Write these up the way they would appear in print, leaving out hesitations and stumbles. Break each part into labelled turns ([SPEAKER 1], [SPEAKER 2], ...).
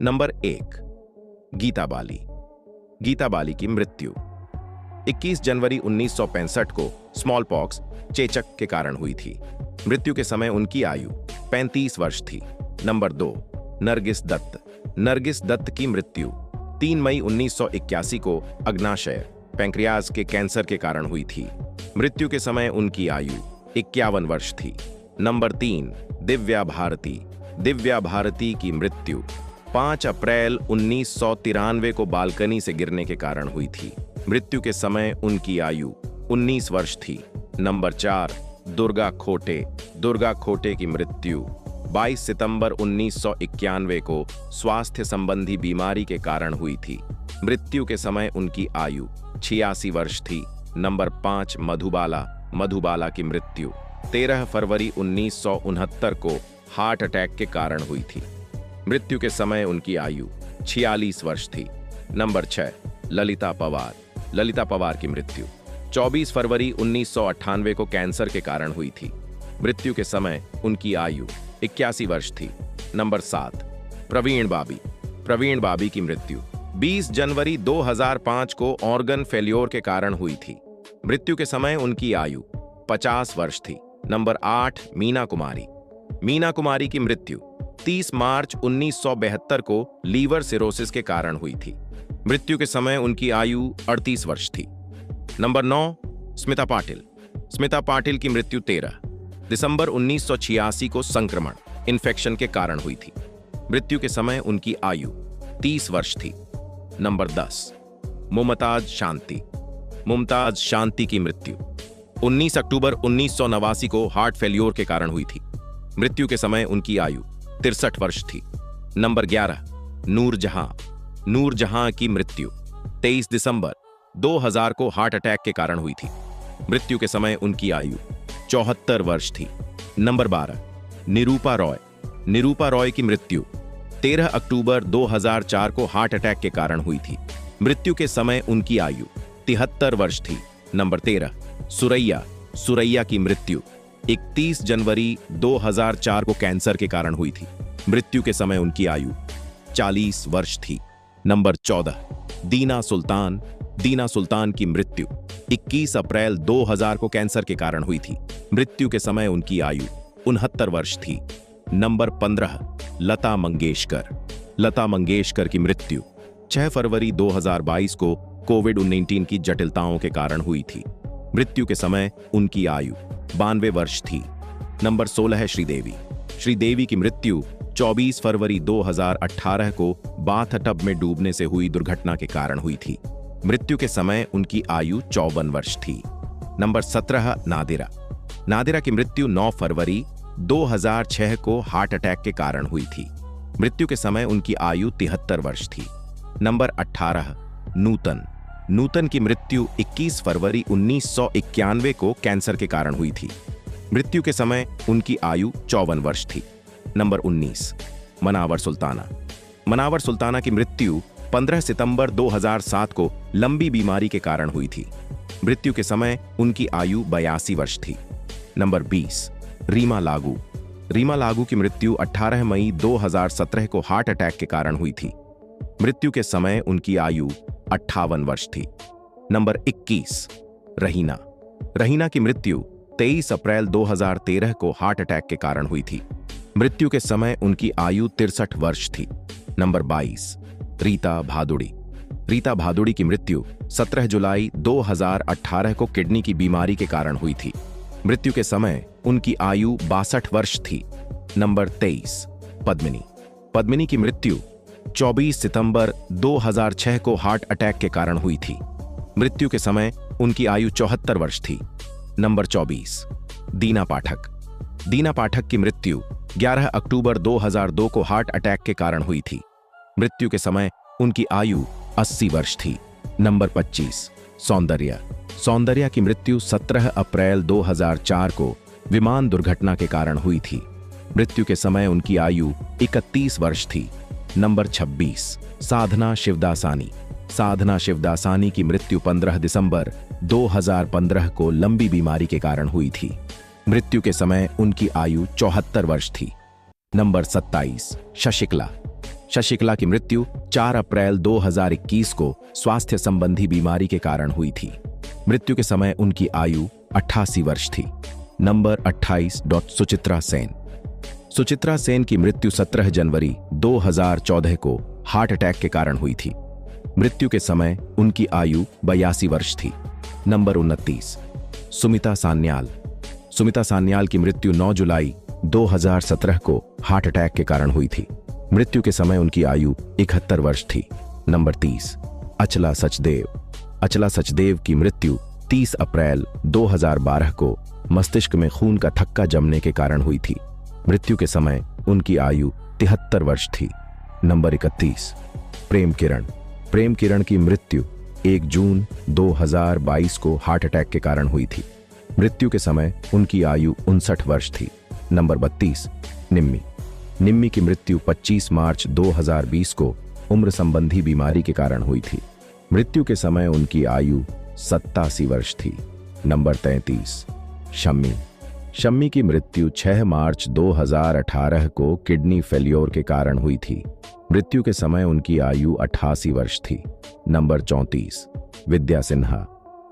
[SPEAKER 1] Number 1, Geeta Bali. Geeta Bali की मृत्यु 21 जनवरी 1965 को स्मॉल पॉक्स चेचक के कारण हुई थी। मृत्यु के समय उनकी आयु 35 वर्ष थी। नंबर 2, नरगिस दत्त। नरगिस दत्त की मृत्यु 3 मई 1981 को अग्नाशय पैंक्रियाज के कैंसर के कारण हुई थी। मृत्यु के समय उनकी आयु 51 वर्ष थी। नंबर 3, दिव्या भारती। दिव्या भारती की मृत्यु 5 अप्रैल 1993 को बालकनी से गिरने के कारण हुई थी। मृत्यु के समय उनकी आयु 19 वर्ष थी। नंबर 4, दुर्गा खोटे। दुर्गा खोटे की मृत्यु 22 सितंबर 1991 को स्वास्थ्य संबंधी बीमारी के कारण हुई थी। मृत्यु के समय उनकी आयु 86 वर्ष थी। नंबर 5, मधुबाला। मधुबाला की मृत्यु 13 फरवरी 1969 को हार्ट अटैक के कारण हुई थी। मृत्यु के समय उनकी आयु 46 वर्ष थी। नंबर 6, ललिता पवार। ललिता पवार की मृत्यु 24 फरवरी 1998 को कैंसर के कारण हुई थी। मृत्यु के समय उनकी आयु 81 वर्ष थी। नंबर 7, प्रवीण बाबी। प्रवीण बाबी की मृत्यु 20 जनवरी 2005 को ऑर्गन फेल्योर के कारण हुई थी। मृत्यु के समय उनकी आयु 50 वर्ष थी। नंबर 8, मीना कुमारी। मीना कुमारी की मृत्यु 30 मार्च 1972 को लीवर सिरोसिस के कारण हुई थी। मृत्यु के समय उनकी आयु 38 वर्ष थी। नंबर 9, स्मिता पाटिल। स्मिता पाटिल की मृत्यु 13 दिसंबर 1986 को संक्रमण इन्फेक्शन के कारण हुई थी। मृत्यु के समय उनकी आयु 30 वर्ष थी। नंबर 10, मुमताज शांति। मुमताज शांति की मृत्यु 19 अक्टूबर 1989 को हार्ट फेल्योर के कारण हुई थी। मृत्यु के समय उनकी आयु 63 वर्ष थी। नंबर 11, नूरजहां। नूरजहां की मृत्यु 23 दिसंबर 2000 को हार्ट अटैक के कारण हुई थी। मृत्यु के समय उनकी आयु 74 वर्ष थी। नंबर 12, निरूपा रॉय। निरूपा रॉय की मृत्यु 13 अक्टूबर 2004 को हार्ट अटैक के कारण हुई थी। मृत्यु के समय उनकी आयु 73 वर्ष थी। नंबर 13, सुरैया। सुरैया की मृत्यु 31 जनवरी 2004 को कैंसर के कारण हुई थी। मृत्यु के समय उनकी आयु 40 वर्ष थी। नंबर 14, दीना सुल्तान। दीना सुल्तान की मृत्यु 21 अप्रैल 2000 को कैंसर के कारण हुई थी। मृत्यु के समय उनकी आयु 69 वर्ष थी। नंबर 15, लता मंगेशकर। लता मंगेशकर की मृत्यु 6 फरवरी 2022 को कोविड-19 की जटिलताओं के कारण हुई थी। मृत्यु के समय उनकी आयु 92 वर्ष थी। नंबर 16 है श्रीदेवी। श्रीदेवी की मृत्यु 24 फरवरी 2018 को बाथटब में डूबने से हुई दुर्घटना के कारण हुई थी। मृत्यु के समय उनकी आयु 54 वर्ष थी। नंबर 17, नादिरा। नादिरा की मृत्यु 9 फरवरी 2006 को हार्ट अटैक के कारण हुई थी। मृत्यु के समय उनकी आयु 73 वर्ष थी। नंबर 18, नूतन। नूतन की मृत्यु 21 फरवरी 1991 को कैंसर के कारण हुई थी। मृत्यु के समय उनकी आयु 54 वर्ष थी। नंबर 19, मनावर सुल्ताना। मनावर सुल्ताना की मृत्यु 15 सितंबर 2007 को लंबी बीमारी के कारण हुई थी। मृत्यु के समय उनकी आयु 82 वर्ष थी। नंबर 20, रीमा लागू। रीमा लागू की मृत्यु 18 मई 2017 को हार्ट अटैक के कारण हुई थी। मृत्यु के समय उनकी आयु 58 वर्ष थी। नंबर 21, रहीना। रहीना की मृत्यु 23 अप्रैल 2013 को हार्ट अटैक के कारण हुई थी। मृत्यु के समय उनकी आयु 63 वर्ष थी। नंबर 22, रीता भादुड़ी। रीता भादुड़ी की मृत्यु 17 जुलाई 2018 को किडनी की बीमारी के कारण हुई थी। मृत्यु के समय उनकी आयु 62 वर्ष थी। नंबर 23, पद्मिनी। पद्मिनी की मृत्यु 24 सितंबर 2006 को हार्ट अटैक के कारण हुई थी। मृत्यु के समय उनकी आयु 74 वर्ष थी। नंबर 24, दीना पाठक। दीना पाठक की मृत्यु 11 अक्टूबर 2002 को हार्ट अटैक के कारण हुई थी। मृत्यु के समय उनकी आयु 80 वर्ष थी। नंबर 25, सौंदर्या। सौंदर्या की मृत्यु 17 अप्रैल 2004 को विमान दुर्घटना के कारण हुई थी। मृत्यु के समय उनकी आयु 31 वर्ष थी। नंबर 26, साधना शिवदासानी। साधना शिवदासानी की मृत्यु 15 दिसंबर 2015 को लंबी बीमारी के कारण हुई थी। मृत्यु के समय उनकी आयु 74 वर्ष थी। नंबर 27, शशिकला। शशिकला की मृत्यु 4 अप्रैल 2021 को स्वास्थ्य संबंधी बीमारी के कारण हुई थी। मृत्यु के समय उनकी आयु 88 वर्ष थी। नंबर 28। सुचित्रा सेन। सुचित्रा सेन की मृत्यु 17 जनवरी 2014 को हार्ट अटैक के कारण हुई थी। मृत्यु के समय उनकी आयु 82 वर्ष थी। नंबर 29। सुमिता सान्याल। सुमिता सान्याल की मृत्यु 9 जुलाई 2017 को हार्ट अटैक के कारण हुई थी। मृत्यु के समय उनकी आयु 71 वर्ष थी। नंबर 30। अचला सचदेव। अचला सचदेव की मृत्यु 30 अप्रैल 2012 को मस्तिष्क में खून का थक्का जमने के कारण हुई थी। मृत्यु के समय उनकी आयु 73 वर्ष थी। नंबर 31। प्रेम किरण। प्रेम किरण की मृत्यु 1 जून 2022 को हार्ट अटैक के कारण हुई थी। मृत्यु के समय उनकी आयु 59 वर्ष थी। नंबर 32। निम्मी। निम्मी की मृत्यु 25 मार्च 2020 को उम्र संबंधी बीमारी के कारण हुई थी। मृत्यु के समय उनकी आयु 87 वर्ष थी। नंबर 33। शम्मी। शम्मी की मृत्यु 6 मार्च 2018 को किडनी फेल्योर के कारण हुई थी। मृत्यु के समय उनकी आयु 88 वर्ष थी। नंबर 34। विद्या सिन्हा।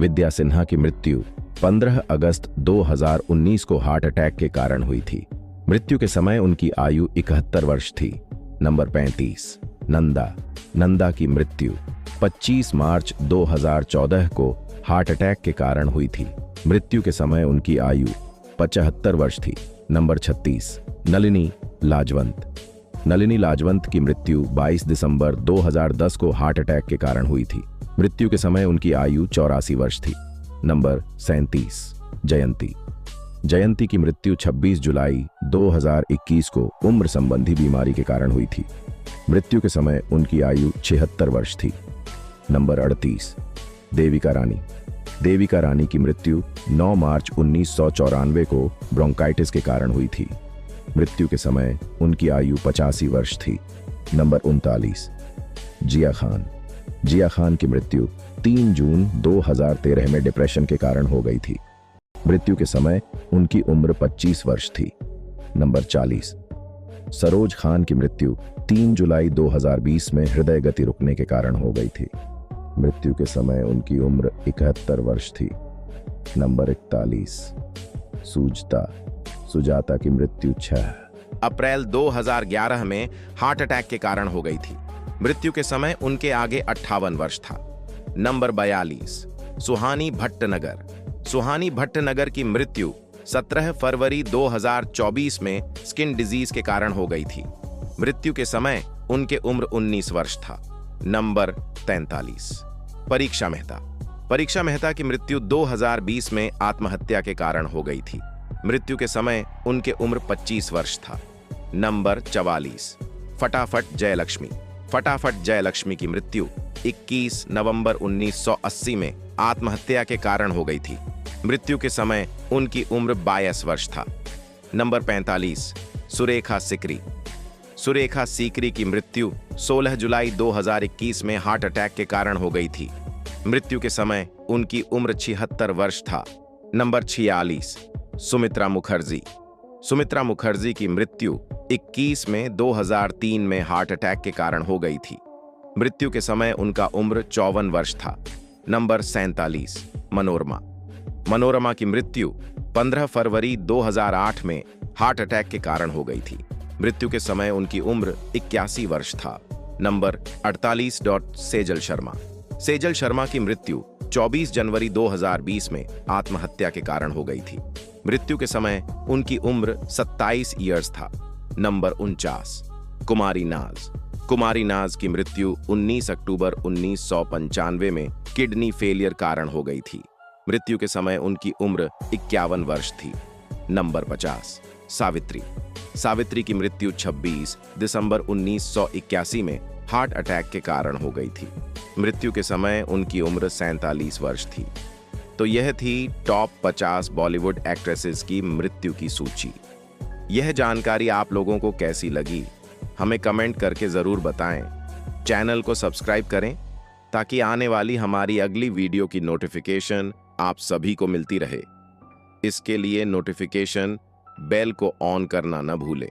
[SPEAKER 1] विद्या सिन्हा की मृत्यु 15 अगस्त 2019 को हार्ट अटैक के कारण हुई थी। मृत्यु के समय उनकी आयु 71 वर्ष थी। नंबर 35। नंदा। नंदा की मृत्यु 25 मार्च 2014 को हार्ट अटैक के कारण हुई थी। मृत्यु के समय उनकी आयु 75 वर्ष थी। नंबर 36। नलिनी लाजवंत। नलिनी लाजवंत की मृत्यु 22 दिसंबर 2010 को हार्ट अटैक के कारण हुई थी। मृत्यु के समय उनकी आयु 84 वर्ष थी। नंबर 37। जयंती। जयंती की मृत्यु 26 जुलाई 2021 को उम्र संबंधी बीमारी के कारण हुई थी। मृत्यु के समय उनकी आयु 76 वर्ष थी। नंबर 38। देविका रानी। देविका रानी की मृत्यु 9 मार्च 1994 को ब्रोंकाइटिस के कारण हुई थी। मृत्यु के समय उनकी आयु 85 वर्ष थी। नंबर 39। जिया खान। जिया खान की मृत्यु 3 जून 2013 में डिप्रेशन के कारण हो गई थी। मृत्यु के समय उनकी उम्र 25 वर्ष थी। नंबर 40। सरोज खान की मृत्यु 3 जुलाई 2020 में हृदय गति रुकने के कारण हो गई थी। मृत्यु के समय उनकी उम्र 71 वर्ष थी। नंबर 41। सुजाता की मृत्यु 6 अप्रैल 2011 में हार्ट अटैक के कारण हो गई थी। मृत्यु के समय उनके आगे 58 वर्ष था। नंबर 42। सुहानी भट्टनगर। सुहानी भट्टनगर की मृत्यु 17 फरवरी 2024 में स्किन डिजीज के कारण हो गई थी। मृत्यु के समय उनके उम्र 19 वर्ष था। नंबर 43। परीक्षा मेहता। परीक्षा मेहता की मृत्यु 2020 में आत्महत्या के कारण हो गई थी। मृत्यु के समय उनके उम्र 25 वर्ष था। नंबर 44। फटाफट जयलक्ष्मी। फटाफट जयलक्ष्मी की मृत्यु 21 नवंबर 1980 में आत्महत्या के कारण हो गई थी। मृत्यु के समय उनकी उम्र 22 वर्ष था। नंबर 45। सुरेखा सिकरी। सुरेखा सीकरी की मृत्यु 16 जुलाई 2021 में हार्ट अटैक के कारण हो गई थी। मृत्यु के समय उनकी उम्र 76 वर्ष था। नंबर 46। सुमित्रा मुखर्जी। सुमित्रा मुखर्जी की मृत्यु 21 में 2003 में हार्ट अटैक के कारण हो गई थी। मृत्यु के समय उनका उम्र 54 वर्ष था। नंबर 47। मनोरमा। मनोरमा की मृत्यु 15 फरवरी 2008 में हार्ट अटैक के कारण हो गई थी। मृत्यु के समय उनकी उम्र 81 वर्ष था। नंबर 48। सेजल शर्मा। सेजल शर्मा की मृत्यु 24 जनवरी 2020 में आत्महत्या के कारण हो गई थी। मृत्यु के समय उनकी उम्र 27 ईयर्स था। नंबर 49। कुमारी नाज। कुमारी नाज की मृत्यु 19 अक्टूबर 1995 में किडनी फेलियर कारण हो गई थी। मृत्यु के समय उनकी उम्र 51 वर्ष थी। नंबर 50। सावित्री। सावित्री की मृत्यु 26 दिसंबर 1981 में हार्ट अटैक के कारण हो गई थी। मृत्यु के समय उनकी उम्र 47 वर्ष थी। तो यह थी टॉप 50 बॉलीवुड एक्ट्रेसेस की मृत्यु की सूची। यह जानकारी आप लोगों को कैसी लगी, हमें कमेंट करके जरूर बताएं। चैनल को सब्सक्राइब करें ताकि आने वाली हमारी अगली वीडियो की नोटिफिकेशन आप सभी को मिलती रहे। इसके लिए नोटिफिकेशन बेल को ऑन करना न भूलें।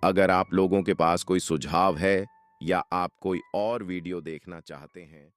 [SPEAKER 1] अगर आप लोगों के पास कोई सुझाव है या आप कोई और वीडियो देखना चाहते हैं